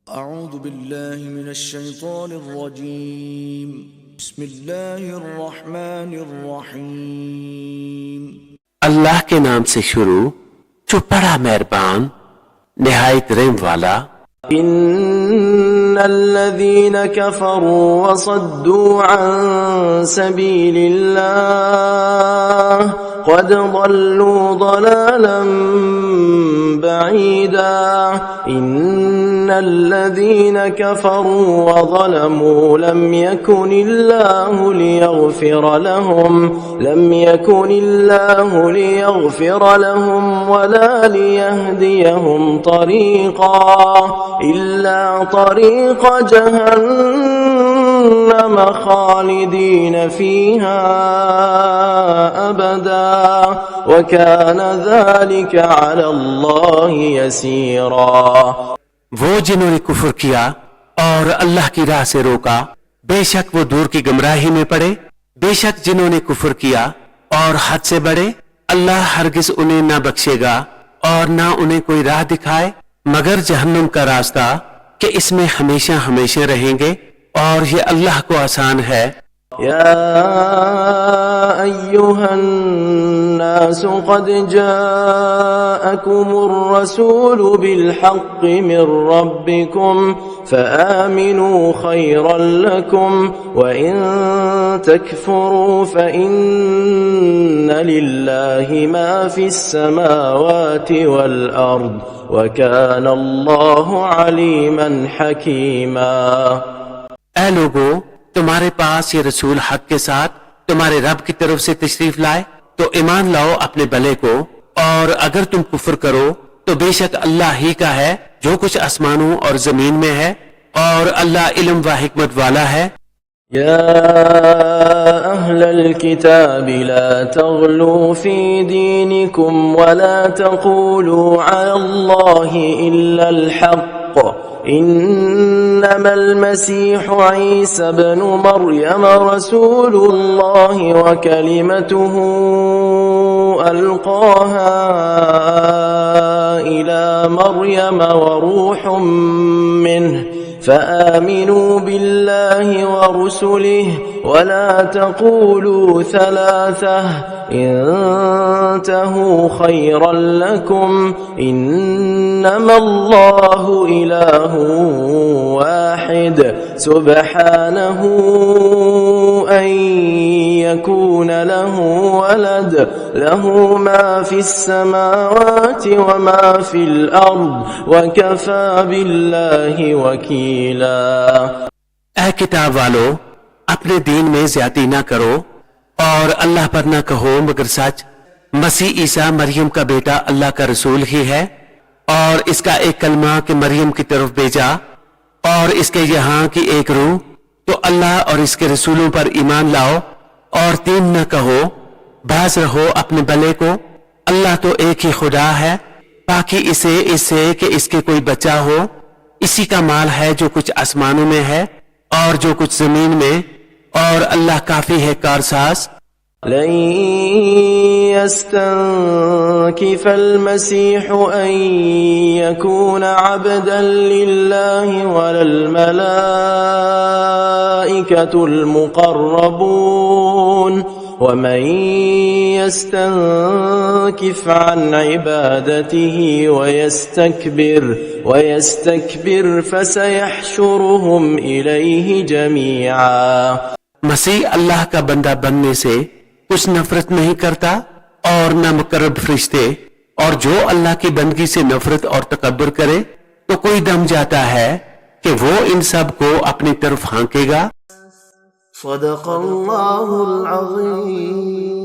أعوذ بالله من الشيطان الرجيم بسم الله الرحمن الرحيم اللہ کے نام سے شروع جو بڑا مہربان نہایت رحم والا۔ إن الذين كفروا وصدوا عن سبيل الله قد ضلوا ضلالا بعيدا إن الذين كفروا وظلموا لم يكن الله ليغفر لهم ولا ليهديهم طريقا إلا طريق جهنم خالدين فيها أبدا وكان ذلك على الله يسيرا۔ وہ جنہوں نے کفر کیا اور اللہ کی راہ سے روکا بے شک وہ دور کی گمراہی میں پڑے۔ بے شک جنہوں نے کفر کیا اور حد سے بڑھے اللہ ہرگز انہیں نہ بخشے گا اور نہ انہیں کوئی راہ دکھائے مگر جہنم کا راستہ کہ اس میں ہمیشہ ہمیشہ رہیں گے اور یہ اللہ کو آسان ہے۔ يا أيها الناس قد جاءكم الرسول بالحق من ربكم فآمنوا خيرا لكم وإن تكفروا فإن لله ما في السماوات والأرض وكان الله عليما حكيما۔ اے لوگو تمہارے پاس یہ رسول حق کے ساتھ تمہارے رب کی طرف سے تشریف لائے تو ایمان لاؤ اپنے بھلے کو، اور اگر تم کفر کرو تو بے شک اللہ ہی کا ہے جو کچھ آسمانوں اور زمین میں ہے، اور اللہ علم و حکمت والا ہے۔ يا أهل الكتاب لا تغلوا في دينكم ولا تقولوا على الله إلا الحق إنما المسيح عيسى بن مريم رسول الله وكلمته ألقاها إلى مريم وروح منه فآمنوا بالله ورسله ولا تقولوا ثلاثة انتهوا خيرا لكم إنما الله إله واحد سبحانه أن يكون له ولد له ما في السماوات وما في الأرض وكفى بالله وكيلا۔ اے کتاب والو اپنے دین میں زیادتی نہ کرو اور اللہ پر نہ کہو مگر سچ۔ مسیح عیسیٰ مریم کا بیٹا اللہ کا رسول ہی ہے، اور اس کا ایک کلمہ کہ مریم کی طرف بھیجا، اور اس کے یہاں کی ایک روح، تو اللہ اور اس کے رسولوں پر ایمان لاؤ، اور تین نہ کہو، باز رہو اپنے بھلے کو۔ اللہ تو ایک ہی خدا ہے، باقی اس سے کہ اس کے کوئی بچہ ہو۔ اسی کا مال ہے جو کچھ آسمانوں میں ہے اور جو کچھ زمین میں، اور اللہ کافی ہے کارساز۔ لن يستنكف المسيح أن يكون عبدا لله ولا الملائكة المقربون ومن يستنكف عن عبادته ويستكبر فسيحشرهم إليه جميعا۔ مسیح اللہ کا بندہ بننے سے کچھ نفرت نہیں کرتا اور نہ مقرب فرشتے، اور جو اللہ کی بندگی سے نفرت اور تکبر کرے تو کوئی دم جاتا ہے کہ وہ ان سب کو اپنی طرف ہانکے گا۔ صدق اللہ العظیم۔